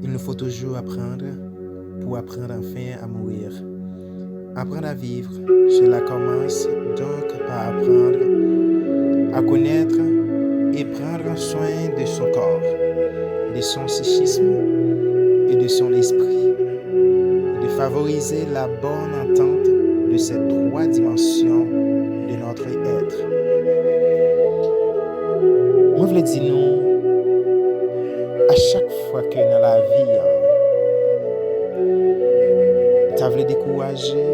Il nous faut toujours apprendre pour apprendre enfin à mourir. Apprendre à vivre, cela commence donc par apprendre à connaître et prendre soin de son corps, de son psychisme et de son esprit, de favoriser la bonne entente de ces trois dimensions de notre être. Moi, je veux dire, nous, à chaque fois que dans la vie, tu as décourager,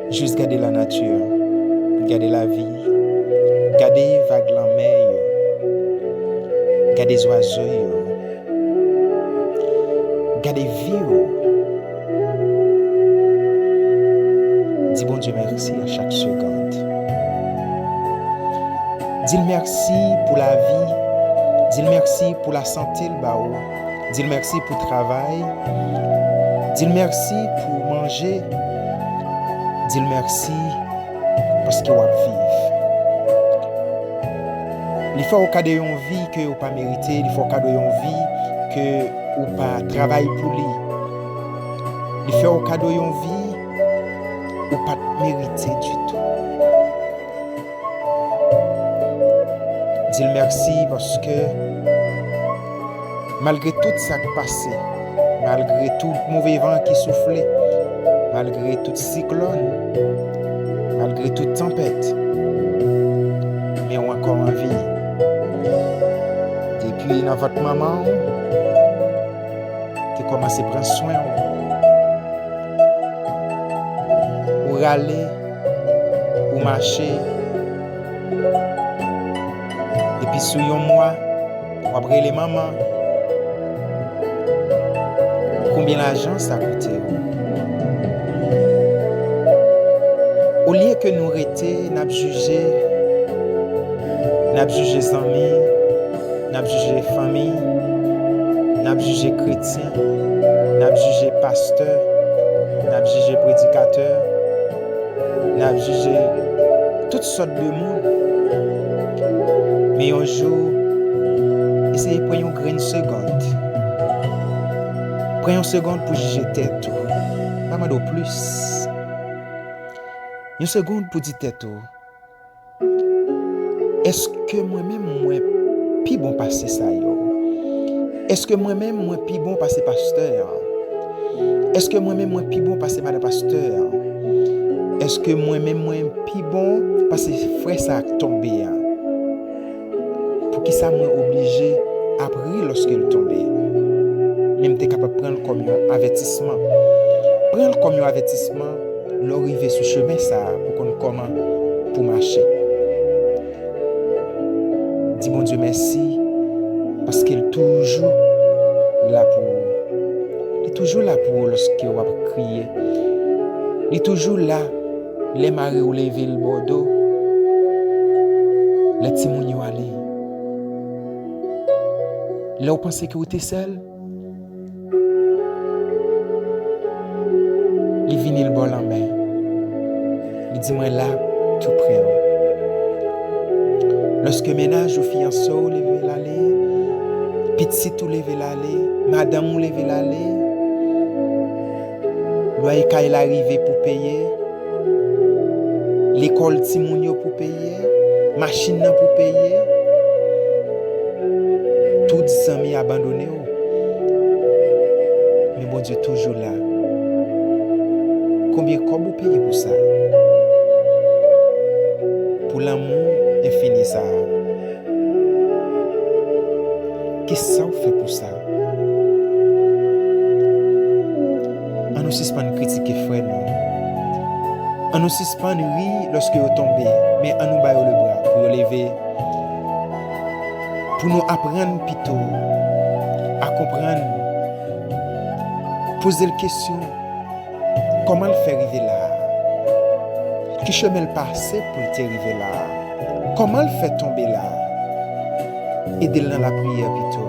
juste garder la nature, garder la vie, garder vague la mer, garder les oiseaux, garder vie. Dis bon Dieu merci à chaque seconde. Dis merci pour la vie. Dis merci pour la santé, le bao. Dis merci pour le travail. Dis merci pour manger. Dis merci parce que vous vivez. Il faut au cas de une vie que vous pas mérité. Il faut au cas de une vie que vous pas travaillé pour lui. Il faut au cas de une vie ou pas mérité du tout. Dis merci parce que malgré tout ça qui passé, malgré tout mauvais vent qui soufflait, malgré toute cyclone, malgré toute tempête, mais on encore en vie. Depuis dans votre maman, tu commencé à prendre soin. Ou râler, ou marcher. Et puis sur un mois, ou après les mamans. Combien d'argent ça coûte? Au lieu que nous arrêtions, nous juger amis, nous juger famille, nous juger chrétiens, nous juger pasteur, nous juger prédicateur, nous juger toutes sortes de monde. Mais un jour, essayez de prendre une grande seconde. Prenez une seconde pour juger tête. Pas mal de plus. Une seconde pour dire tête. Est-ce que moi-même, moi, plus bon passer ça? Est-ce que moi-même, moi, plus bon passer pasteur? Est-ce que moi-même, moi, plus bon passer madame pasteur? Est-ce que moi-même, moi, plus bon passer frère ça tomber? Pour qui ça m'a obligé à prier lorsqu'il tombait? Même t'es capable de prendre comme un avertissement. Prendre comme un avertissement, l'arrivée sur chemin ça pour qu'on comment pour marcher. Dis bon Dieu merci parce qu'il est toujours là pour. Il est toujours là pour lorsque on va crier. Il est toujours là les marées ou les villes Bordeaux. Les petits mounions aller. Là vous pensez que vous êtes seul? Il vient le bol en main. Il dit moi là tout près. Lorsque ménage ou fiançailles lever l'aller, petit ou lever l'aller, madame ou lever l'aller, loyer quand il arrive pour payer, l'école timounio pour payer, machine pour payer, tout amis abandonnés. Mais bon Dieu toujours là. Combien vous payez pour ça? Pour l'amour infini ça. Qu'est-ce que ça vous fait pour ça? On nous suspend de critiquer frère nous. On nous suspend de rire lorsque vous tombez, mais on nous baille le bras pour vous lever. Pour nous apprendre plutôt à comprendre. Poser la question. Comment le faire arriver là? Qui chemin le passer pour le arriver là? Comment le faire tomber là? Aider-le dans la prière plutôt.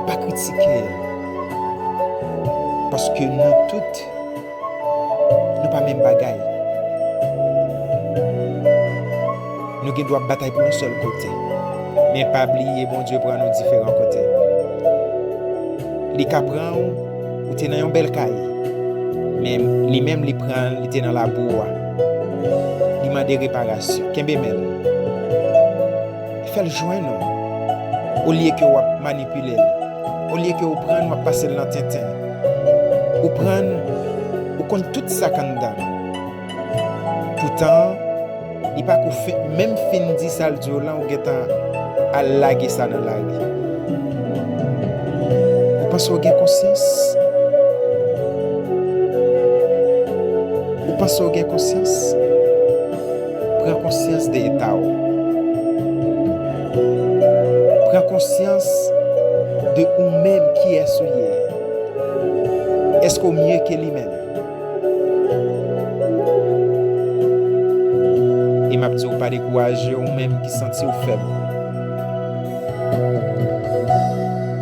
Pas critiquer. Parce que nous toutes, nous pas même bagaille. Nous devons battre pour un seul côté. Mais pas oublier, bon Dieu prend nous différents côtés. Les capran ou t'es dans une belle caille. Mais les mêmes les prend, les t'es dans la boue. Il m'a des réparations. Kembe mel. Fait le joindre. Au lieu que vous manipuler. Au lieu que vous prendre, vous passer dans tintin. Vous prendre, vous compte tout ça quand dedans. Pourtant, il pas qu'on fait même fin dit ça le jour là, on get à laguer ça dans la rue. Vous pensez au gain conscience? Vous pensez au gain conscience? Prends conscience de l'état. Prends conscience de vous-même qui est souillé. Est-ce qu'au mieux que lui-même? Et m'a dit ou pas décourager ou même qui sentit ou faible.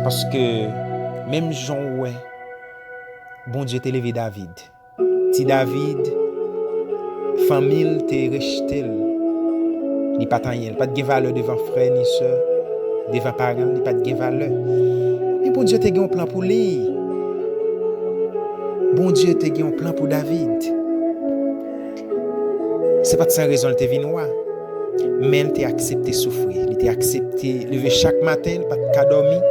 Parce que même Jean ouais, bon Dieu t'a levé David. Si David famille t'est rejeté, il pas rien, pas de valeur devant frère ni sœur, devant parents, il pas de valeur. Mais bon Dieu t'a un plan pour lui. Bon Dieu t'a un plan pour David. C'est pas de sa raison qu'il est venu. Mais il t'a accepté souffrir, il t'a accepté lever chaque matin, pas de dormir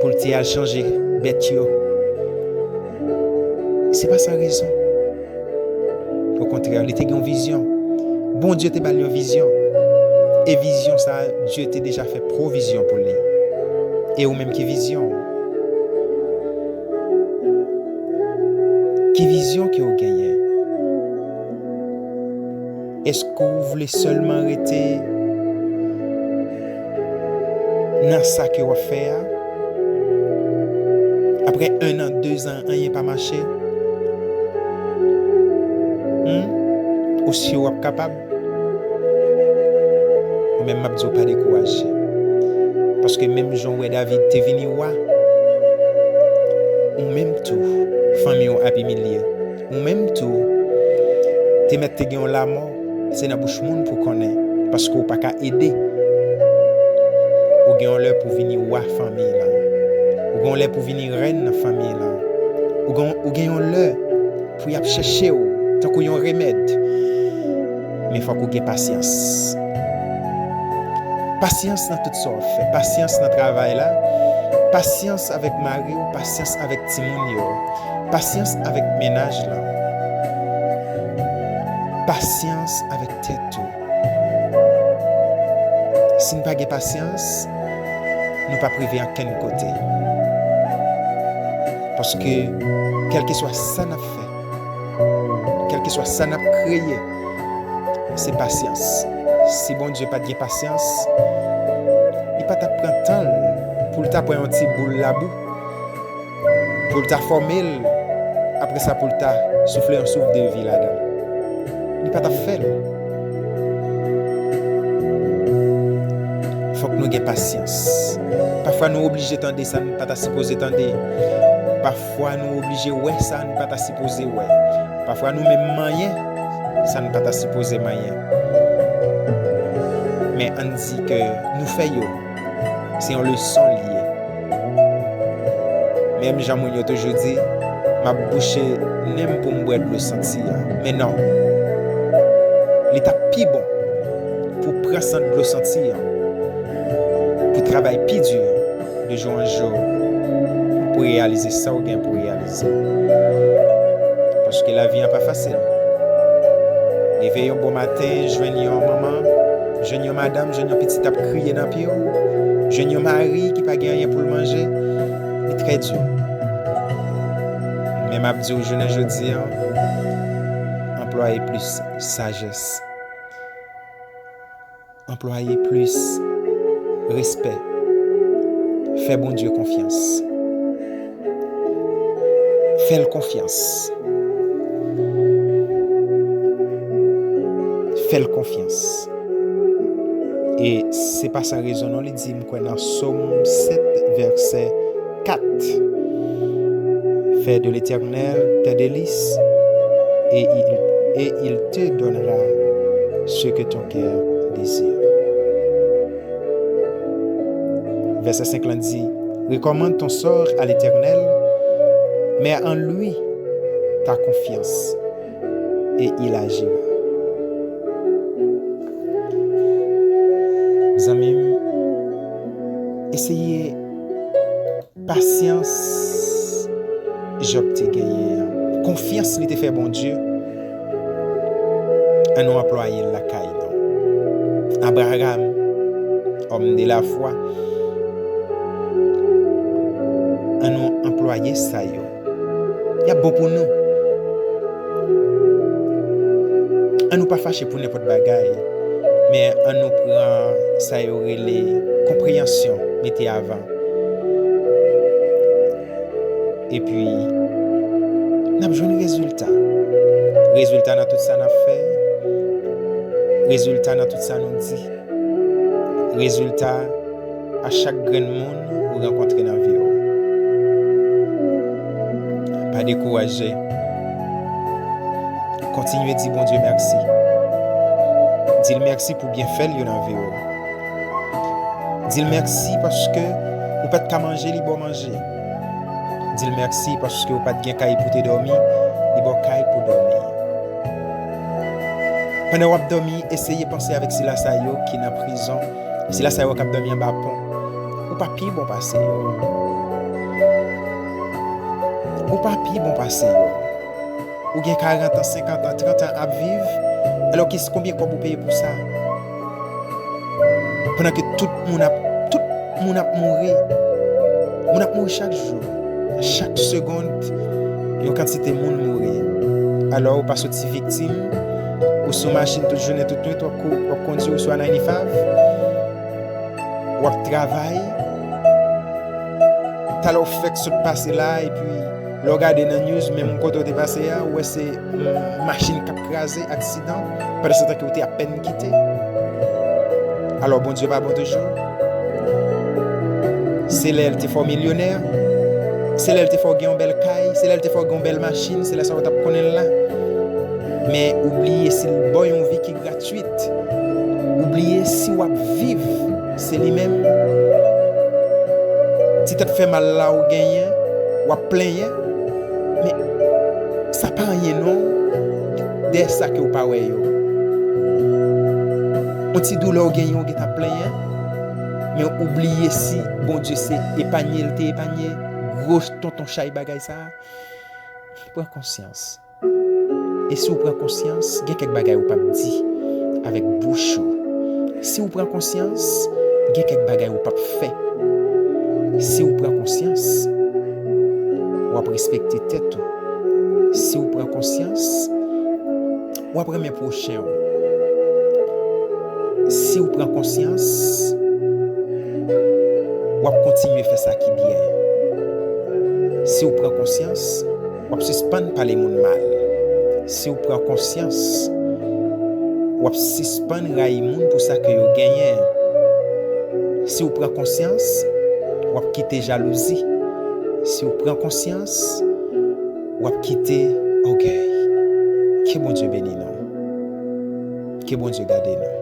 pour te changer bête yo. C'est pas sa raison. Au contraire, il t'a une vision. Bon Dieu t'a donné une vision. Et vision ça, Dieu t'a déjà fait provision pour lui. Et ou même qui vision. Qui vision que vous gagnez? Est-ce que vous voulez seulement arrêter dans ça que vous faites? Après 1 an, 2 ans, rien pas marché? Ou si vous êtes capable? Ou même je ne pas décourager. Parce que même Jean et David t'es venu ou même tout, famille a humilié. Ou même tout, t'es mettre la mort, c'est dans bouche monde pour connaître. Parce qu'on pas qu'à aider. Ou gagne l'heure pour venir wa famille là. Ou gagne l'heure pour venir reine dans famille là. Ou gagne l'heure pour y chercher tant qu'on y a un remède. Mais il faut qu'on ait patience. Patience dans tout ça on fait. Patience dans le travail là. Patience avec Marie ou patience avec Timoun. Patience avec ménage là. Patience avec tête tout. Si nous n'avons pas de patience, nous ne pouvons pas priver à quel côté. Parce que, quel que soit ça nous fait, quel que soit ça nous créé, c'est patience. Si bon Dieu n'a pas de patience, il ne va pas prendre temps pour ta prendre un petit boule la boue, pour ta former, après ça pour ta souffler un souffle de vie là-dedans. Il ne va pas faire. Il faut que nous ayons patience. Parfois nous obligés d'entendre ça, nous ne pas supposé d'entendre. Parfois nous obligés ouais ça, nous ne pas supposé ouais. Parfois nous même moyen, ça ne pas supposé moyen. Mais on dit que nous faisons, c'est une leçon liée. Même Jean-Mouniot aujourd'hui, ma bouche n'aime pour me boire de le sentir. Mais non, l'état plus bon pour prendre ça de le sentir, pour travailler plus dur de jour en jour, pour réaliser ça ou bien pour réaliser. Parce que la vie n'est pas facile. Réveiller un bon matin, joindre un maman, joindre madame, joindre un petit à crier dans le pied, joindre un mari qui n'a pas rien pour le manger, c'est très dur. Mais je dis aujourd'hui, employer plus sagesse, employer plus respect, faire bon Dieu confiance. Fais-le confiance. Fais-le confiance. Et c'est pas sa raison, on lui dit dans Psaume 7, verset 4. Fais de l'Éternel tes délices et il te donnera ce que ton cœur désire. Verset 5 là dit, recommande ton sort à l'Éternel, mais en lui ta confiance et il agira. Mes amis, essayez patience, Job te gagné. Confiance, il te fait bon Dieu. Un nom employé la caille. Abraham, homme de la foi, un nom employé ça yo. Il y a bon pour nous. On nous pas fâché pour n'importe bagaille, mais on nous prend ça y aurait les compréhension, mettez avant. Et puis, nous avons besoin de résultats. Résultats dans tout ça nous fait. Résultats dans tout ça nous dit. Résultats à chaque grand monde vous rencontrez dans la vie. Pas décourager. Continuez à dire bon Dieu merci. Dis merci pour bien faire dans la vie. Dis merci parce que vous pas de manger, vous bon manger. Dis merci parce que vous pas de gain caille pour te dormir, vous bon caille pour dormir. Pendant que vous dormez, essayez de penser avec Sila Sayo qui est en prison. Sila Sayo qui a dormi en bas pont. Ou pas pire bon passé. Ou pas pire bon passé. Ou bien 40 ans, 50 ans, 30 ans à vivre. Alors combien vous payez pour ça? Pendant que tout le monde a mouru. On a mouru chaque jour. Chaque seconde, il y a une quantité de monde mourir. Alors, pas sorti victime. Ou sur machine toute journée, toute nuit, ou conduire ou sur 95, ou travail. Tu as fait ce passé là, et puis, le regarder dans les news, même quand tu es passé là, où c'est une machine qui a crasé, accident, pendant ce temps que tu es à peine quitté. Alors, bon Dieu va bon toujours. C'est là que tu es fort millionnaire. C'est là que tu fais une belle caille, c'est là que tu fais une belle machine, c'est là que tu connais là. Mais oubliez si le boy une vie qui est gratuite. Oubliez si vous vivez, c'est lui-même. Si tu te fais mal là ou gagné, ou plein, mais ça pas rien non. Dès ça que vous pas ouais yo. On ti douleur ou gagné ou qui t'a plein. Mais oubliez si bon Dieu c'est épargné, il t'est épargné. Gros tonton chay bagay ça. Prends conscience. Et si vous prenez conscience, il y a quelques bagages que vous ne dit avec bouche. Si vous prenez conscience, il y a quelques bagages que vous ne fait. Si vous prenez conscience, vous pouvez respecter tête. Si vous prenez conscience, vous pouvez mes prochains. Si vous prenez conscience, vous pouvez continuer à faire ça qui est bien. Si vous prenez conscience, vous pouvez suspendre par les gens mal. Si vous prenez conscience, vous suspendre les gens pour ça que vous gagnez. Si vous prenez conscience, vous quittez jalousie. Si vous prenez conscience, vous quittez orgueil. Que bon Dieu bénisse nous. Que bon Dieu garde nous.